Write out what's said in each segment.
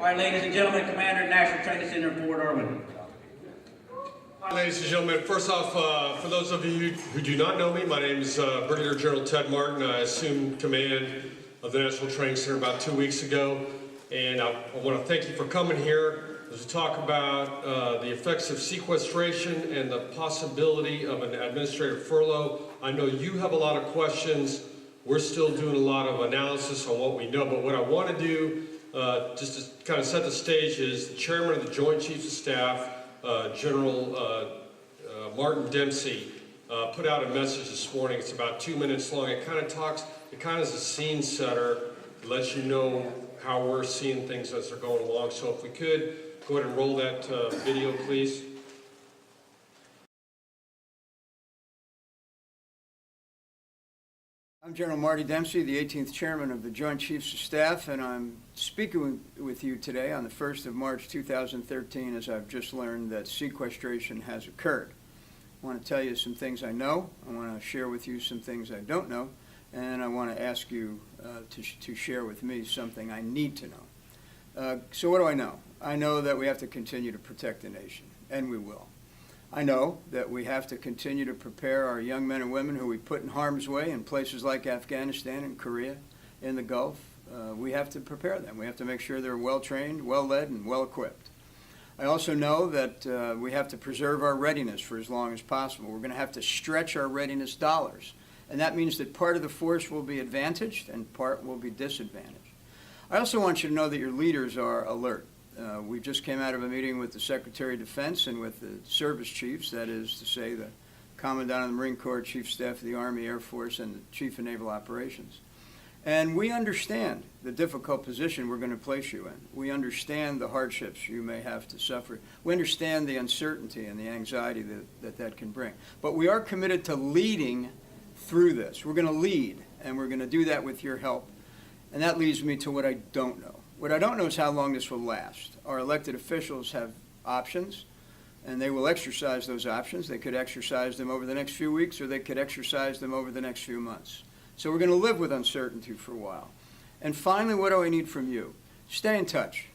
All right, ladies and gentlemen, Commander, National Training Center in Fort Irwin. Hi, ladies and gentlemen. First off, for those of you who do not know me, my name is Brigadier General Ted Martin. I assumed command of the National Training Center about 2 weeks ago, and I want to thank you for coming here to talk about the effects of sequestration and the possibility of an administrative furlough. I know you have a lot of questions. We're still doing a lot of analysis on what we know, but what I want to do, just to kind of set the stage, is the Chairman of the Joint Chiefs of Staff, General Martin Dempsey, put out a message this morning. It's about 2 minutes long. It kind of is a scene setter. It lets you know how we're seeing things as they're going along. So if we could, go ahead and roll that video, please. I'm General Marty Dempsey, the 18th Chairman of the Joint Chiefs of Staff, and I'm speaking with you today on the 1st of March 2013 as I've just learned that sequestration has occurred. I want to tell you some things I know, I want to share with you some things I don't know, and I want to ask you to share with me something I need to know. So what do I know? I know that we have to continue to protect the nation, and we will. I know that we have to continue to prepare our young men and women who we put in harm's way in places like Afghanistan and Korea, in the Gulf. We have to prepare them. We have to make sure they're well-trained, well-led, and well-equipped. I also know that we have to preserve our readiness for as long as possible. We're going to have to stretch our readiness dollars, and that means that part of the force will be advantaged and part will be disadvantaged. I also want you to know that your leaders are alert. We just came out of a meeting with the Secretary of Defense and with the service chiefs, that is to say the Commandant of the Marine Corps, Chief of Staff of the Army, Air Force, and the Chief of Naval Operations. And we understand the difficult position we're going to place you in. We understand the hardships you may have to suffer. We understand the uncertainty and the anxiety that can bring. But we are committed to leading through this. We're going to lead, and we're going to do that with your help. And that leads me to what I don't know. What I don't know is how long this will last. Our elected officials have options, and they will exercise those options. They could exercise them over the next few weeks, or they could exercise them over the next few months. So we're going to live with uncertainty for a while. And finally, what do I need from you? Stay in touch.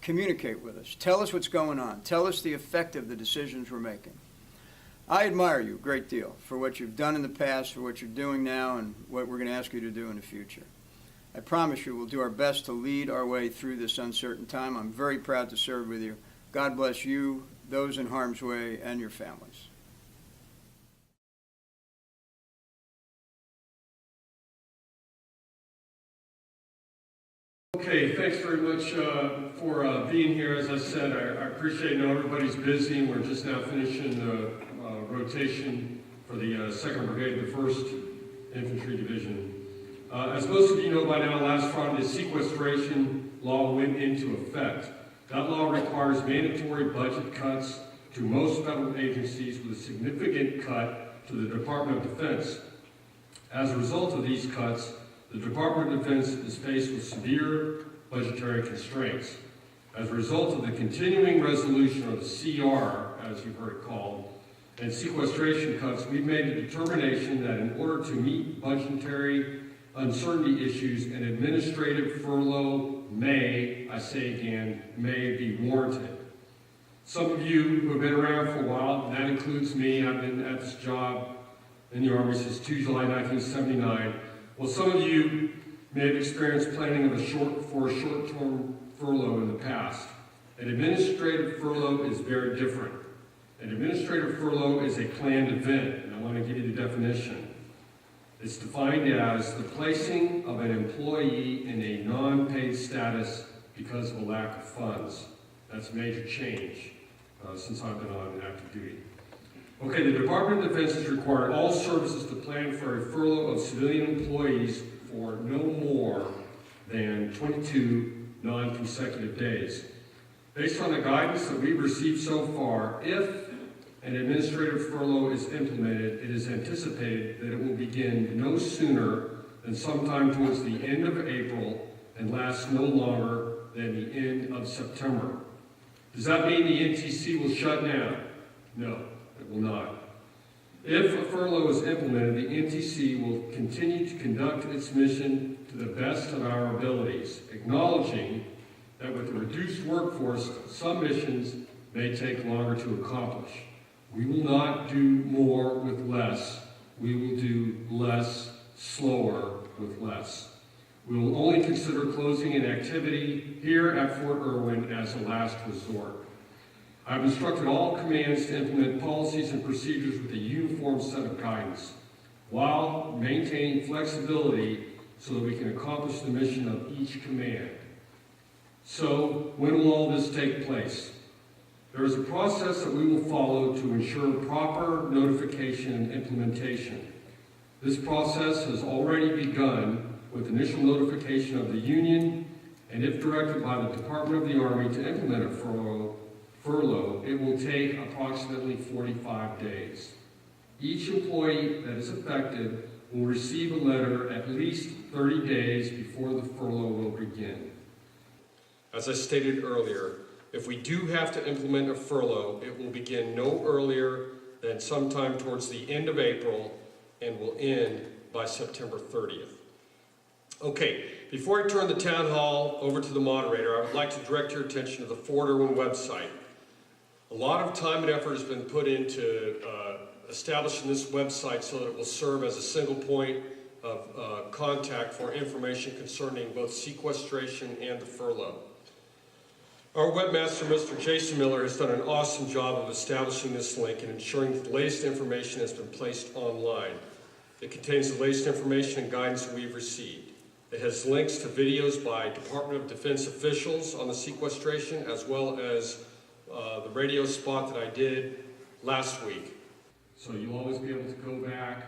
Communicate with us. Tell us what's going on. Tell us the effect of the decisions we're making. I admire you a great deal for what you've done in the past, for what you're doing now, and what we're going to ask you to do in the future. I promise you we'll do our best to lead our way through this uncertain time. I'm very proud to serve with you. God bless you, those in harm's way, and your families. Okay, thanks very much for being here. As I said, I appreciate now everybody's busy. We're just now finishing the rotation for the 2nd Brigade of the 1st Infantry Division. As most of you know by now, last Friday the sequestration law went into effect. That law requires mandatory budget cuts to most federal agencies with a significant cut to the Department of Defense. As a result of these cuts, the Department of Defense is faced with severe budgetary constraints. As a result of the continuing resolution, or the CR, as you've heard it called, and sequestration cuts, we've made a determination that in order to meet budgetary uncertainty issues, an administrative furlough may, I say again, may be warranted. Some of you who have been around for a while, and that includes me, I've been at this job in the Army since 2 July 1979. Well, some of you may have experienced planning of a short-term furlough in the past. An administrative furlough is very different. An administrative furlough is a planned event, and I want to give you the definition. It's defined as the placing of an employee in a non-paid status because of a lack of funds. That's a major change since I've been on active duty. Okay, the Department of Defense has required all services to plan for a furlough of civilian employees for no more than 22 non-consecutive days. Based on the guidance that we've received so far, if an administrative furlough is implemented, it is anticipated that it will begin no sooner than sometime towards the end of April and last no longer than the end of September. Does that mean the NTC will shut down? No, it will not. If a furlough is implemented, the NTC will continue to conduct its mission to the best of our abilities, acknowledging that with a reduced workforce, some missions may take longer to accomplish. We will not do more with less. We will do less, slower with less. We will only consider closing an activity here at Fort Irwin as a last resort. I've instructed all commands to implement policies and procedures with a uniform set of guidance, while maintaining flexibility so that we can accomplish the mission of each command. So, when will all this take place? There is a process that we will follow to ensure proper notification and implementation. This process has already begun with initial notification of the union, and if directed by the Department of the Army to implement a furlough, it will take approximately 45 days. Each employee that is affected will receive a letter at least 30 days before the furlough will begin. As I stated earlier, if we do have to implement a furlough, it will begin no earlier than sometime towards the end of April and will end by September 30th. Okay, before I turn the town hall over to the moderator, I would like to direct your attention to the Fort Irwin website. A lot of time and effort has been put into establishing this website so that it will serve as a single point of contact for information concerning both sequestration and the furlough. Our webmaster, Mr. Jason Miller, has done an awesome job of establishing this link and ensuring that the latest information has been placed online. It contains the latest information and guidance that we've received. It has links to videos by Department of Defense officials on the sequestration, as well as the radio spot that I did last week. So you'll always be able to go back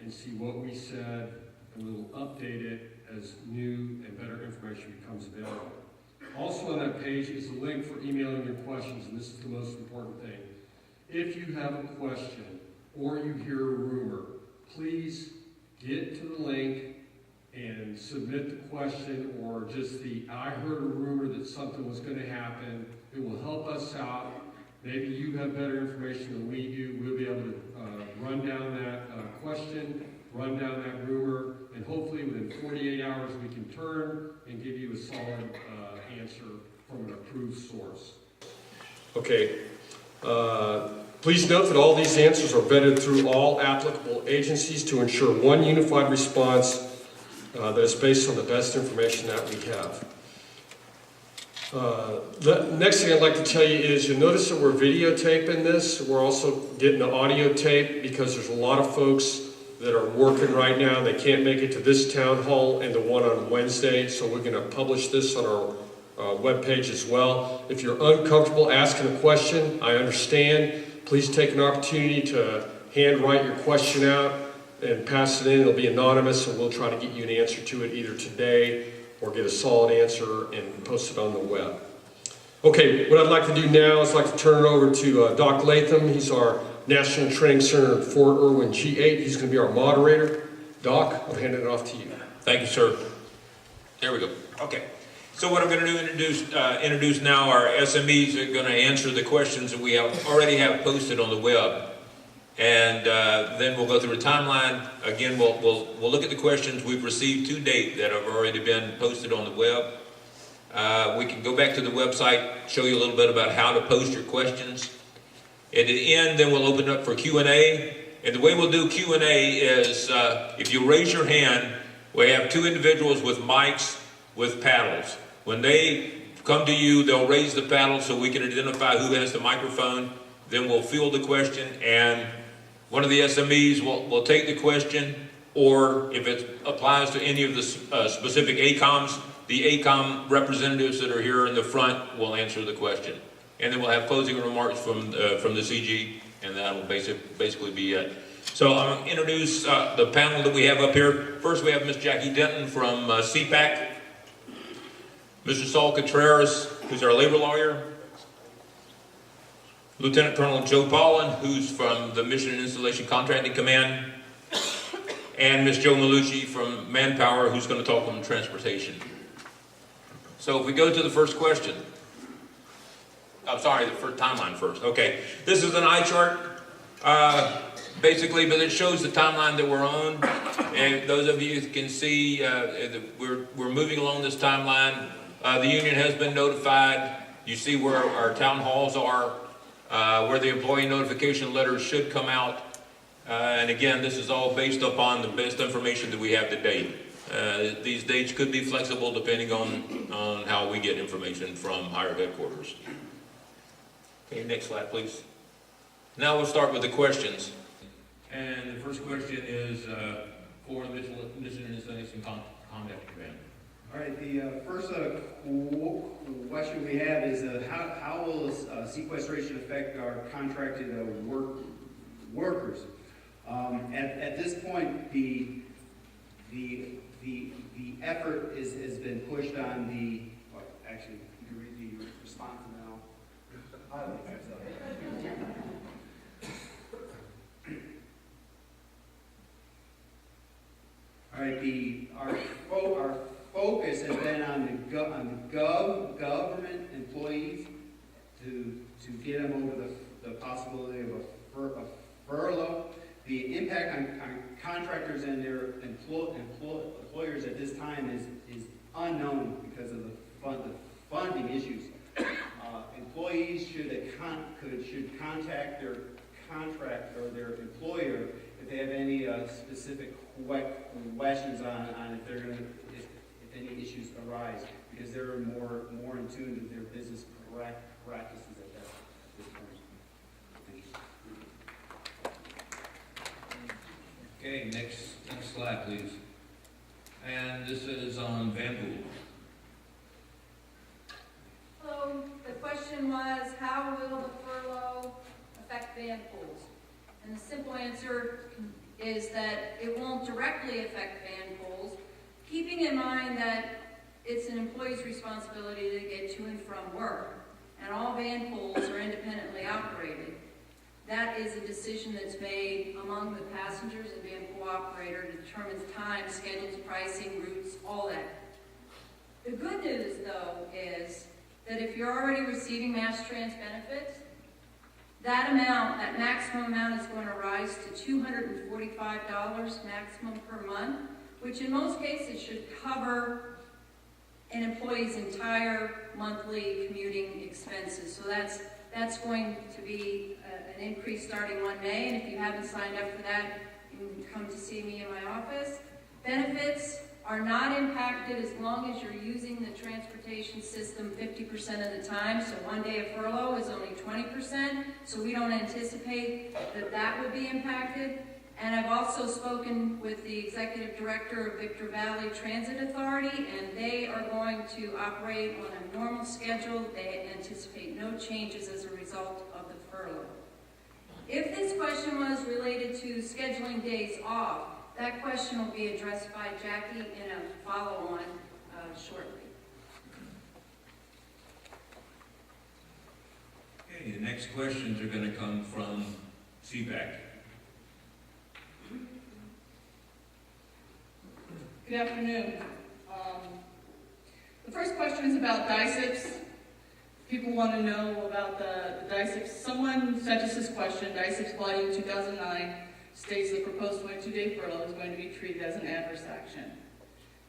and see what we said, and we'll update it as new and better information becomes available. Also on that page is a link for emailing your questions, and this is the most important thing. If you have a question or you hear a rumor, please get to the link and submit the question, or just I heard a rumor that something was going to happen. It will help us out. Maybe you have better information than we do. We'll be able to run down that question, run down that rumor, and hopefully within 48 hours we can turn and give you a solid answer from an approved source. Okay. Please note that all these answers are vetted through all applicable agencies to ensure one unified response that is based on the best information that we have. The next thing I'd like to tell you is you'll notice that we're videotaping this. We're also getting the audio tape because there's a lot of folks that are working right now. They can't make it to this town hall and the one on Wednesday, so we're going to publish this on our webpage as well. If you're uncomfortable asking a question, I understand. Please take an opportunity to hand write your question out and pass it in. It'll be anonymous, and we'll try to get you an answer to it either today or get a solid answer and post it on the web. Okay, what I'd like to do now is I'd like to turn it over to Doc Latham. He's our National Training Center at Fort Irwin G8. He's going to be our moderator. Doc, I'll hand it off to you. Thank you, sir. There we go. Okay. So what I'm going to do introduce now our SMEs that are going to answer the questions that we already have posted on the web. And then we'll go through a timeline. Again, we'll look at the questions we've received to date that have already been posted on the web. We can go back to the website, show you a little bit about how to post your questions. At the end, then we'll open up for Q&A. And the way we'll do Q&A is if you raise your hand, we have two individuals with mics with paddles. When they come to you, they'll raise the paddle so we can identify who has the microphone. Then we'll field the question, and one of the SMEs will take the question, or if it applies to any of the specific ACOMs, the ACOM representatives that are here in the front will answer the question. And then we'll have closing remarks from the CG, and that will basically be it. So I'm going to introduce the panel that we have up here. First, we have Ms. Jackie Denton from CPAC, Mr. Saul Contreras, who's our labor lawyer, Lieutenant Colonel Joe Paulin, who's from the Mission and Installation Contracting Command, and Ms. Joe Malucci from Manpower, who's going to talk on transportation. So if we go to the first question. I'm sorry, the first timeline first. Okay, this is an eye chart, basically, but it shows the timeline that we're on. And those of you can see we're moving along this timeline. The union has been notified. You see where our town halls are, where the employee notification letters should come out. And again, this is all based upon the best information that we have to date. These dates could be flexible depending on how we get information from higher headquarters. Okay, next slide, please. Now we'll start with the questions. And the first question is for the Miscellaneous and Conduct Command. All right, the first question we have is how will sequestration affect our contracted workers? At this point, the effort has been pushed on the. Well, actually, you can read the response now. All right, our focus has been on the government employees to get them over the possibility of a furlough. The impact on contractors and their employers at this time is unknown because of the funding issues. Employees should contact their contract or their employer if they have any specific questions on if they're going to if any issues arise, because they're more in tune with their business practices at this point. Okay, next slide, please. And this is on van pool. So the question was, how will the furlough affect van pools? And the simple answer is that it won't directly affect van pools, keeping in mind that it's an employee's responsibility to get to and from work, and all van pools are independently operated. That is a decision that's made among the passengers and van pool operator, determines time, schedules, pricing, routes, all that. The good news, though, is that if you're already receiving mass trans benefits, that amount, that maximum amount is going to rise to $245 maximum per month, which in most cases should cover an employee's entire monthly commuting expenses. So that's going to be an increase starting on May, and if you haven't signed up for that, you can come to see me in my office. Benefits are not impacted as long as you're using the transportation system 50% of the time. So one day of furlough is only 20%, so we don't anticipate that would be impacted. And I've also spoken with the executive director of Victor Valley Transit Authority, and they are going to operate on a normal schedule. They anticipate no changes as a result of the furlough. If this question was related to scheduling days off, that question will be addressed by Jackie in a follow-on shortly. Okay, the next questions are going to come from CPAC. Good afternoon. The first question is about DICEPs. People want to know about the DICEPs. Someone sent us this question. DICEPs Volume 2009 states the proposed 22-day furlough is going to be treated as an adverse action.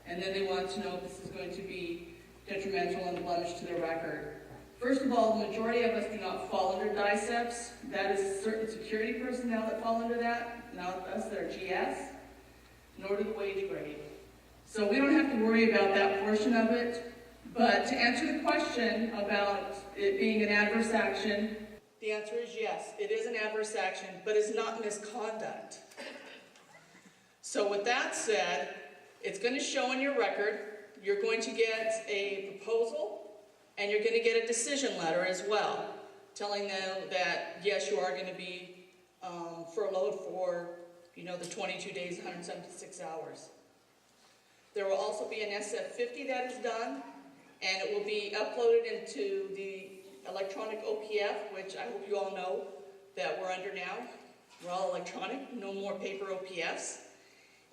And then they want to know if this is going to be detrimental and blemish to their record. First of all, the majority of us do not fall under DICEPs. That is certain security personnel that fall under that, not us that are GS, nor do the wage grade. So we don't have to worry about that portion of it. But to answer the question about it being an adverse action, the answer is yes, it is an adverse action, but it's not misconduct. So with that said, it's going to show in your record, you're going to get a proposal, and you're going to get a decision letter as well, telling them that yes, you are going to be furloughed for, the 22 days, 176 hours. There will also be an SF-50 that is done, and it will be uploaded into the electronic OPF, which I hope you all know that we're under now. We're all electronic, no more paper OPFs.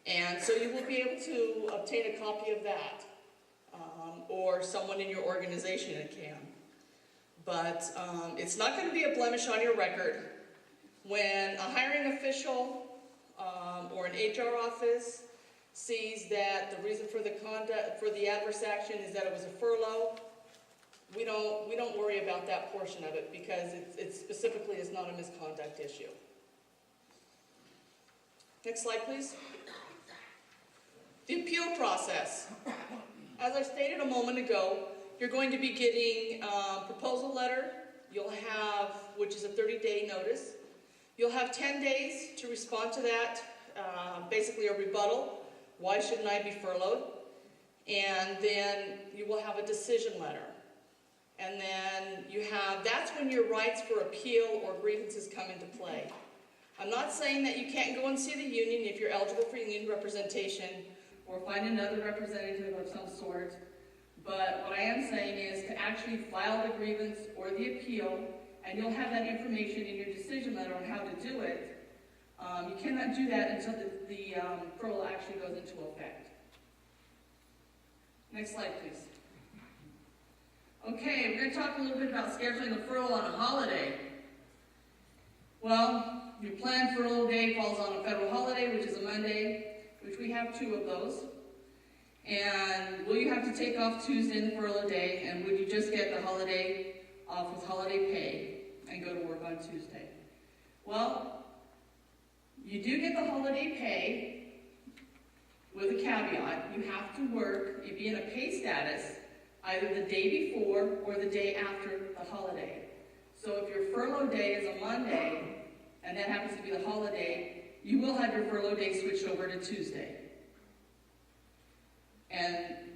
And so you will be able to obtain a copy of that, or someone in your organization can. But it's not going to be a blemish on your record. When a hiring official or an HR office sees that the reason for the adverse action is that it was a furlough, we don't worry about that portion of it because it specifically is not a misconduct issue. Next slide, please. The appeal process. As I stated a moment ago, you're going to be getting a proposal letter. You'll have, which is a 30-day notice. You'll have 10 days to respond to that, basically a rebuttal. Why shouldn't I be furloughed? And then you will have a decision letter. And then that's when your rights for appeal or grievances come into play. I'm not saying that you can't go and see the union if you're eligible for union representation or find another representative of some sort. But what I am saying is to actually file the grievance or the appeal, and you'll have that information in your decision letter on how to do it. You cannot do that until the furlough actually goes into effect. Next slide, please. Okay, we're going to talk a little bit about scheduling a furlough on a holiday. Well, your planned furlough day falls on a federal holiday, which is a Monday, which we have 2 of those. And will you have to take off Tuesday in the furlough day, and would you just get the holiday off with holiday pay and go to work on Tuesday? Well, you do get the holiday pay with a caveat. You have to work, you'd be in a pay status either the day before or the day after the holiday. So if your furlough day is a Monday, and that happens to be the holiday, you will have your furlough day switched over to Tuesday.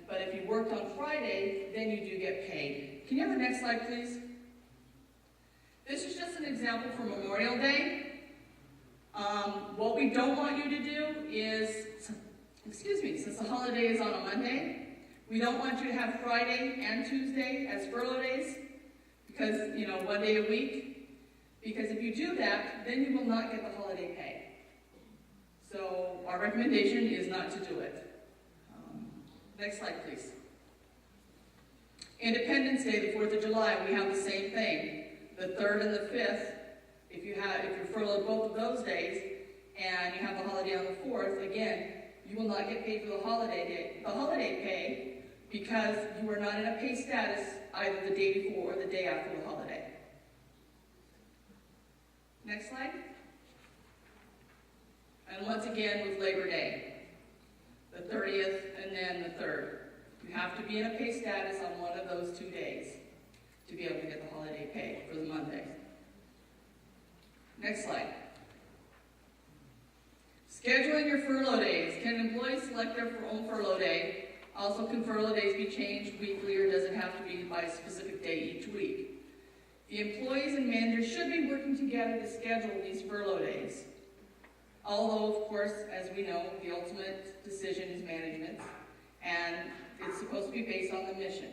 But if you worked on Friday, then you do get paid. Can you have the next slide, please? This is just an example for Memorial Day. What we don't want you to do is, since the holiday is on a Monday, we don't want you to have Friday and Tuesday as furlough days, because, 1 day a week. Because if you do that, then you will not get the holiday pay. So our recommendation is not to do it. Next slide, please. Independence Day, the 4th of July, we have the same thing. The 3rd and the 5th, if you're furloughed both of those days, and you have the holiday on the 4th, again, you will not get paid for the holiday pay, because you are not in a pay status either the day before or the day after the holiday. Next slide. And once again with Labor Day, the 30th and then the 3rd. You have to be in a pay status on one of those 2 days to be able to get the holiday pay for the Monday. Next slide. Scheduling your furlough days. Can employees select their own furlough day? Also, can furlough days be changed weekly, or does it have to be by a specific day each week? The employees and managers should be working together to schedule these furlough days. Although, of course, as we know, the ultimate decision is management's, and it's supposed to be based on the mission.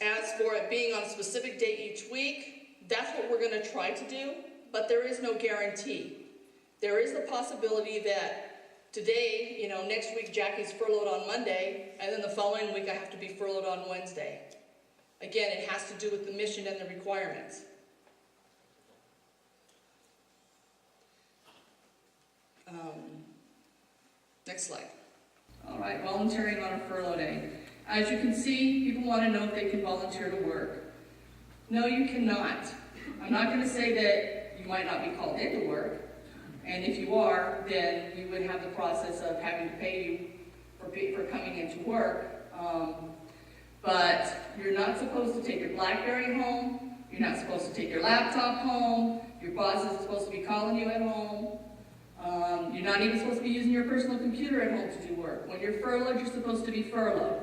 As for it being on a specific date each week, that's what we're going to try to do, but there is no guarantee. There is the possibility that today, next week Jackie's furloughed on Monday, and then the following week I have to be furloughed on Wednesday. Again, it has to do with the mission and the requirements. Next slide. All right, volunteering on a furlough day. As you can see, people want to know if they can volunteer to work. No, you cannot. I'm not going to say that you might not be called in to work, and if you are, then we would have the process of having to pay you for coming into work. But you're not supposed to take your BlackBerry home. You're not supposed to take your laptop home. Your boss is supposed to be calling you at home. You're not even supposed to be using your personal computer at home to do work. When you're furloughed, you're supposed to be furloughed.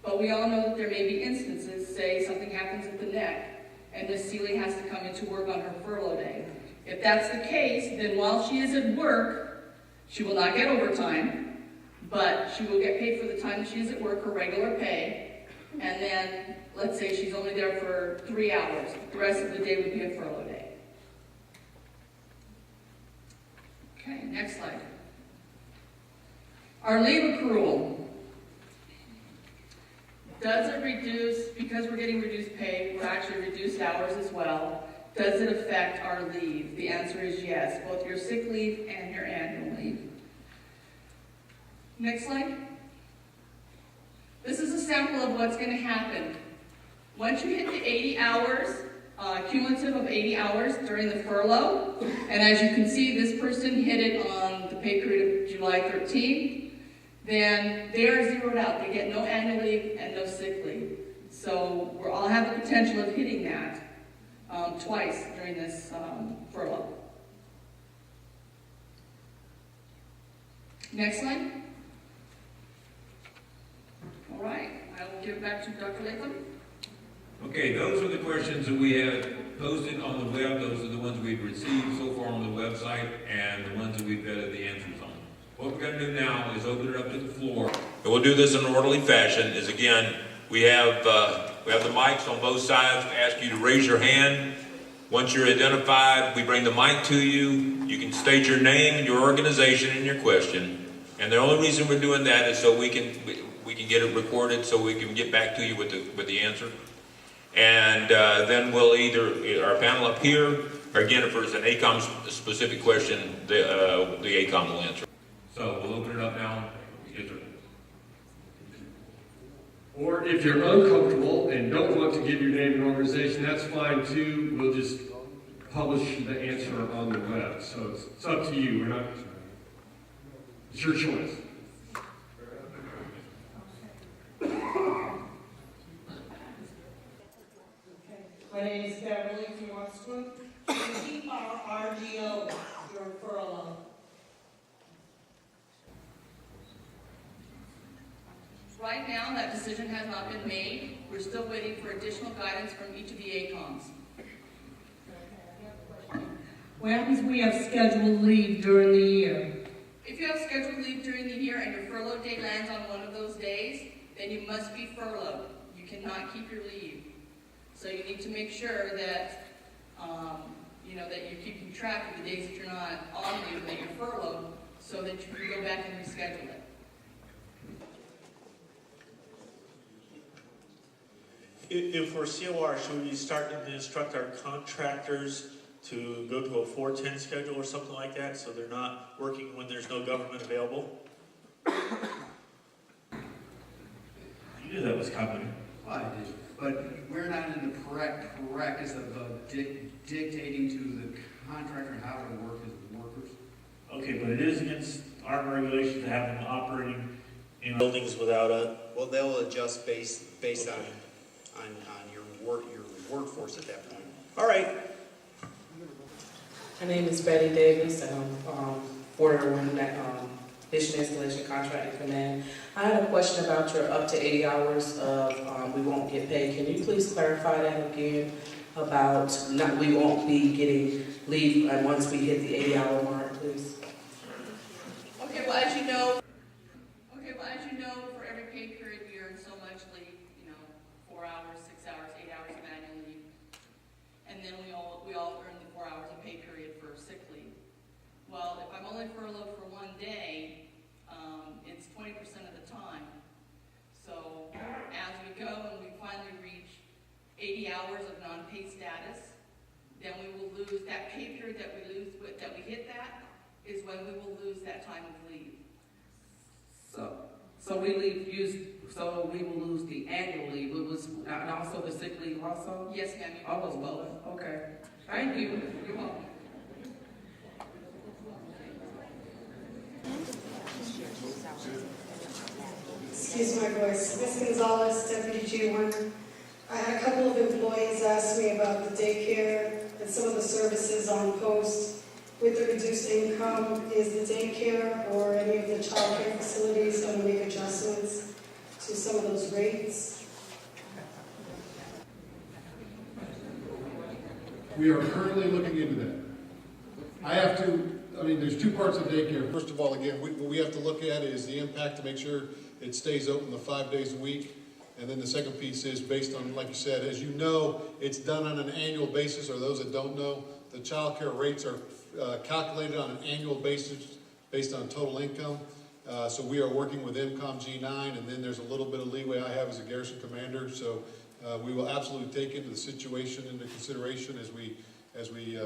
But we all know that there may be instances, say something happens at the neck, and Miss Seeley has to come into work on her furlough day. If that's the case, then while she is at work, she will not get overtime, but she will get paid for the time that she is at work, her regular pay, and then let's say she's only there for 3 hours. The rest of the day would be a furlough day. Okay, next slide. Our leave accrual. Does it reduce, because we're getting reduced pay, we're actually reduced hours as well. does it affect our leave? The answer is yes, both your sick leave and your annual leave. Next slide. This is a sample of what's going to happen. Once you hit the 80 hours, cumulative of 80 hours during the furlough, and as you can see, this person hit it on the pay period of July 13th, then they are zeroed out. They get no annual leave and no sick leave. So we'll all have the potential of hitting that twice during this furlough. Next slide. All right, I will give it back to Dr. Latham. Okay, those are the questions that we had posted on the web. Those are the ones we've received so far on the website and the ones that we've vetted the answers on. What we're going to do now is open it up to the floor. And we'll do this in an orderly fashion. Is again, we have the mics on both sides. We ask you to raise your hand. Once you're identified, we bring the mic to you. You can state your name, your organization, and your question. And the only reason we're doing that is so we can get it recorded, so we can get back to you with the answer. And then we'll either our panel up here, or again, if there's an ACOM specific question, the ACOM will answer. So we'll open it up now. Yes, sir. Or if you're uncomfortable and don't want to give your name and organization, that's fine too. We'll just publish the answer on the web. So it's up to you. It's your choice. My name is Beverly from Westwood. We keep our RGO during furlough. Right now, that decision has not been made. We're still waiting for additional guidance from each of the ACOMs. What happens if we have scheduled leave during the year? If you have scheduled leave during the year and your furlough day lands on one of those days, then you must be furloughed. You cannot keep your leave. So you need to make sure that, that you're keeping track of the days that you're not on leave, that you're furloughed, so that you can go back and reschedule it. If we're COR, should we start to instruct our contractors to go to a 410 schedule or something like that, so they're not working when there's no government available? You knew that was coming. Well, I did, but we're not in the practice of dictating to the contractor how to work as workers. Okay, but it is against our regulations to have them operating in buildings without a... Well, they'll adjust based Okay. on your workforce at that point. All right. My name is Betty Davis, and I'm for Irwin, Mission Installation Contracting Command. I had a question about your up to 80 hours of we won't get paid. Can you please clarify that again about we won't be getting leave once we hit the 80-hour mark, please? Okay, well, as you know, for every pay period, we earn so much leave, 4 hours, 6 hours, 8 hours of annual leave. And then we all earn the 4 hours of pay period for sick leave. Well, if I'm only furloughed for one day, it's 20% of the time. So as we go and we finally reach 80 hours of non-paid status, then we will lose that pay period that we hit that is when we will lose that time of leave. So we will lose the annual leave. It was and also the sick leave also. Yes, ma'am. You All will those lose both. both. Okay. Thank you. You're welcome. Excuse my voice. Ms. Gonzalez, Deputy G1. I had a couple of employees ask me about the daycare and some of the services on post. With the reduced income, is the daycare or any of the child care facilities going to make adjustments to some of those rates? We are currently looking into that. There's two parts of daycare. First of all, again, what we have to look at is the impact to make sure it stays open the 5 days a week. And then the second piece is based on, like you said, as you know, it's done on an annual basis, or those that don't know, the child care rates are calculated on an annual basis based on total income. So we are working with MCOM G9, and then there's a little bit of leeway I have as a garrison commander. So we will absolutely take into the situation into consideration as we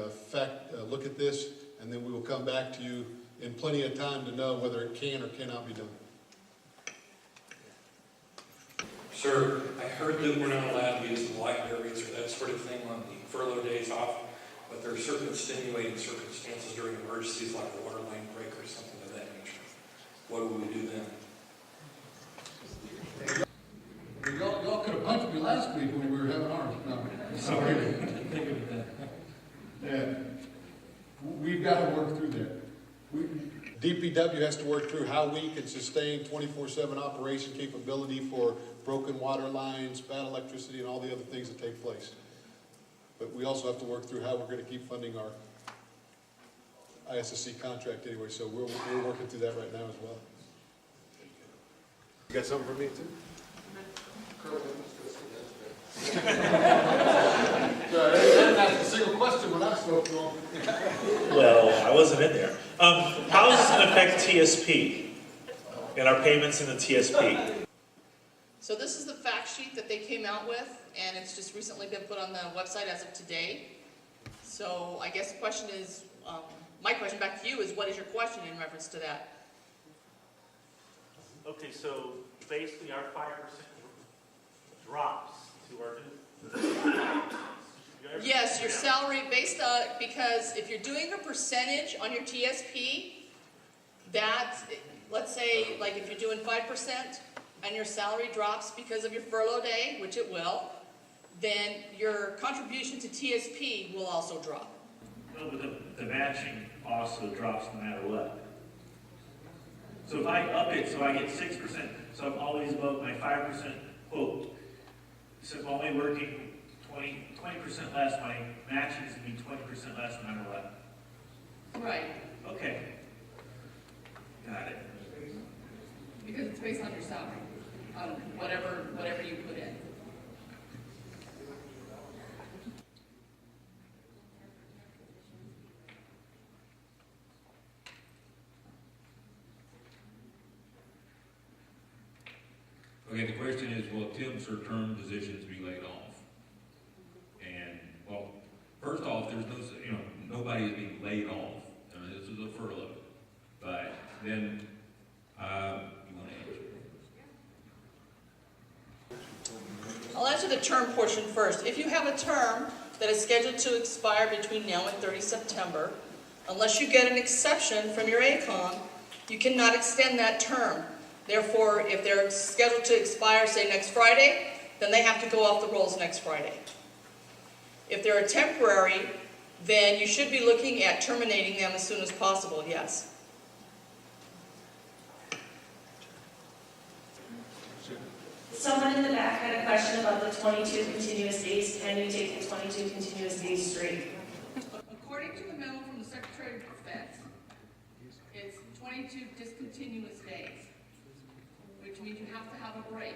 look at this, and then we will come back to you in plenty of time to know whether it can or cannot be done. Sir, I heard that we're not allowed to use the libraries or that sort of thing on the furlough days off, but there are certain extenuating circumstances during emergencies like a water line break or something of that nature. What do we do then? Y'all could have punched me last week when we were having ours. No, sorry. Think of that. Yeah. We've got to work through that. DPW has to work through how we can sustain 24/7 operation capability for broken water lines, bad electricity, and all the other things that take place. But we also have to work through how we're going to keep funding our ISSC contract anyway, so we're working through that right now as well. You got something for me too? Didn't ask a single question when I spoke to him. Well, I wasn't in there. How does this affect TSP and our payments in the TSP? So this is the fact sheet that they came out with, and it's just recently been put on the website as of today. So I guess the question is, my question back to you is, what is your question in reference to that? Okay, so basically our 5% drops to our new. Yes, your salary based on, because if you're doing a percentage on your TSP, that, let's say, like if you're doing 5% and your salary drops because of your furlough day, which it will, then your contribution to TSP will also drop. No, but the matching also drops no matter what. So if I up it, so I get 6%, so I'm always above my 5% quote. So if I'm only working 20% less, my matching is going to be 20% less no matter what. Right. Okay. Got it. Because it's based on your salary, on whatever you put in. Okay, the question is, will temps or term positions be laid off? And, well, first off, there's no, nobody is being laid off. I mean, this is a furlough. But then, you want to answer? I'll answer the term portion first. If you have a term that is scheduled to expire between now and 30 September, unless you get an exception from your ACOM, you cannot extend that term. Therefore, if they're scheduled to expire, say, next Friday, then they have to go off the rolls next Friday. If they're a temporary, then you should be looking at terminating them as soon as possible, yes. Someone in the back had a question about the 22 continuous days. Can you take the 22 continuous days straight? According to the memo from the Secretary of Defense, it's 22 discontinuous days, which means you have to have a break.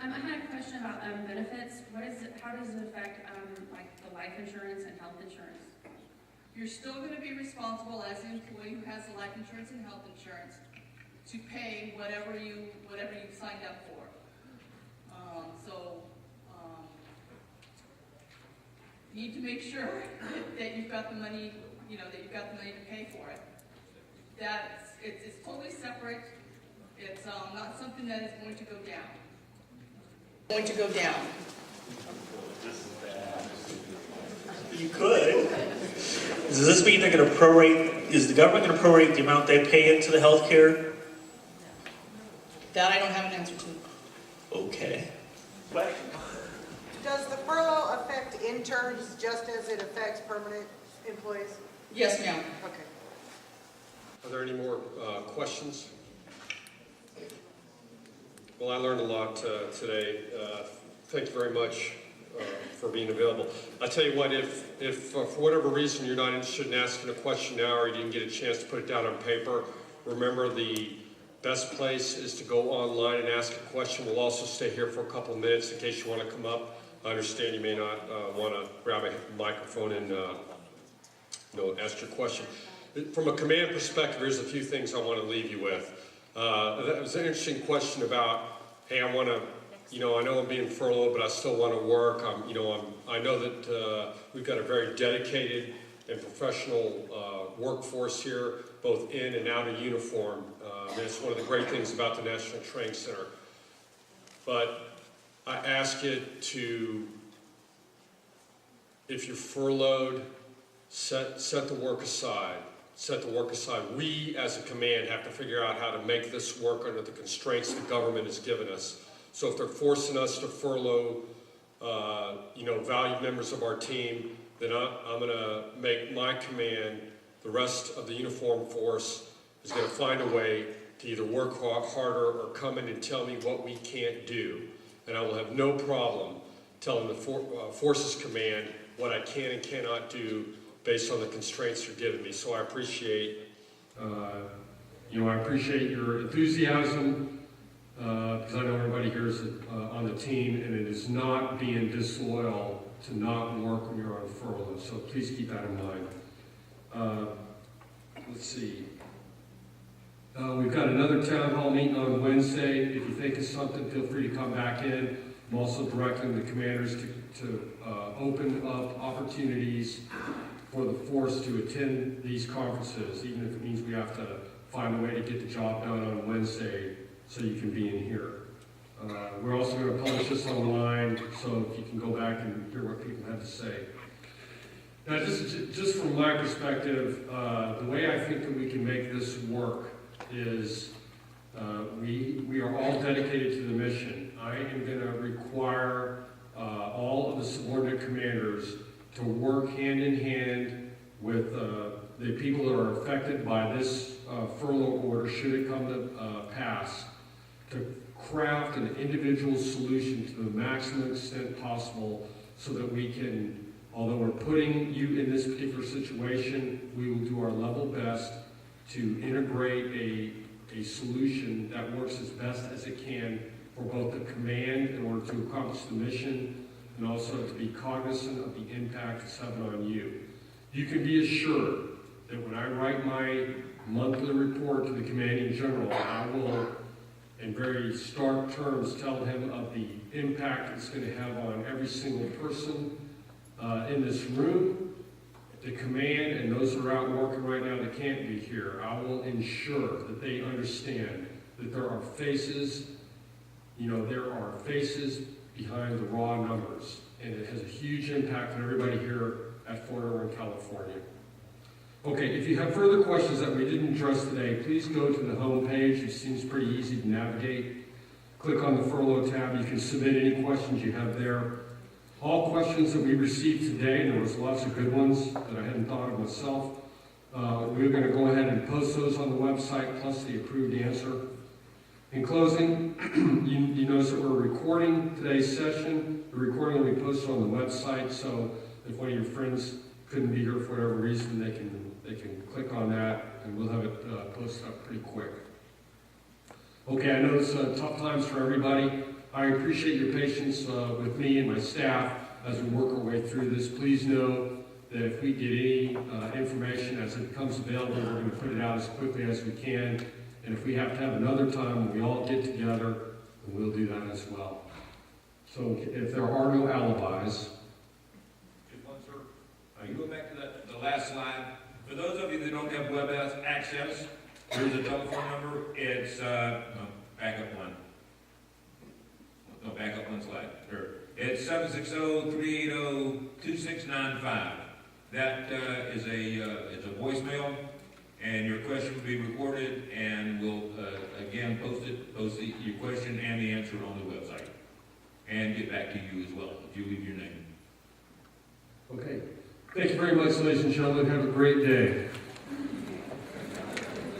I had a question about benefits. How does it affect like the life insurance and health insurance? You're still going to be responsible as the employee who has the life insurance and health insurance to pay whatever you've signed up for. You need to make sure that you've got the money, that you've got the money to pay for it. It's totally separate. It's not something that is going to go down. You could. Does this mean they're going to prorate, is the government going to prorate the amount they pay into the health care? That I don't have an answer to. Okay. Does the furlough affect interns just as it affects permanent employees? Yes, ma'am. Okay. Are there any more questions? Well, I learned a lot today. Thank you very much for being available. I tell you what, if for whatever reason you're not interested in asking a question now or you didn't get a chance to put it down on paper, remember the best place is to go online and ask a question. We'll also stay here for a couple of minutes in case you want to come up. I understand you may not want to grab a microphone and ask your question. From a command perspective, here's a few things I want to leave you with. That was an interesting question about, hey, I want to you know, I know I'm being furloughed, but I still want to work. I know that we've got a very dedicated and professional workforce here, both in and out of uniform. And it's one of the great things about the National Training Center. But I ask it to, if you're furloughed, set the work aside. Set the work aside. We, as a command, have to figure out how to make this work under the constraints the government has given us. So if they're forcing us to furlough, valued members of our team, then I'm going to make my command, the rest of the uniformed force, is going to find a way to either work harder or come in and tell me what we can't do. And I will have no problem telling the Forces Command what I can and cannot do based on the constraints you're giving me. So I appreciate, your enthusiasm, because I know everybody here is on the team, and it is not being disloyal to not work when you're on furlough. So please keep that in mind. Let's see. We've got another town hall meeting on Wednesday. If you think of something, feel free to come back in. I'm also directing the commanders to open up opportunities for the force to attend these conferences, even if it means we have to find a way to get the job done on Wednesday so you can be in here. We're also going to publish this online, so if you can go back and hear what people have to say. Now, just from my perspective, the way I think that we can make this work is we are all dedicated to the mission. I am going to require all of the subordinate commanders to work hand in hand with the people that are affected by this furlough order, should it come to pass, to craft an individual solution to the maximum extent possible so that we can, although we're putting you in this particular situation, we will do our level best to integrate a solution that works as best as it can for both the command in order to accomplish the mission and also to be cognizant of the impact it's having on you. You can be assured that when I write my monthly report to the commanding general, I will, in very stark terms, tell him of the impact it's going to have on every single person in this room, the command, and those that are out working right now that can't be here. I will ensure that they understand that there are faces, behind the raw numbers, and it has a huge impact on everybody here at Fort Irwin, California. Okay, if you have further questions that we didn't address today, please go to the home page. It seems pretty easy to navigate. Click on the furlough tab. You can submit any questions you have there. All questions that we received today, and there was lots of good ones that I hadn't thought of myself, we're going to go ahead and post those on the website, plus the approved answer. In closing, you notice that we're recording today's session. The recording will be posted on the website, so if one of your friends couldn't be here for whatever reason, they can click on that, and we'll have it posted up pretty quick. Okay, I know it's tough times for everybody. I appreciate your patience with me and my staff as we work our way through this. Please know that if we get any information as it becomes available, we're going to put it out as quickly as we can. And if we have to have another time when we all get together, then we'll do that as well. So if there are no alibis. You go back to the last slide. For those of you that don't have web access, here's a telephone number. It's, back up one. No, back up one slide. Sure. It's 760-380-2695. That is a voicemail, and your question will be recorded, and we'll again post your question and the answer on the website, and get back to you as well if you leave your name. Okay. Thank you very much, ladies and gentlemen. Have a great day.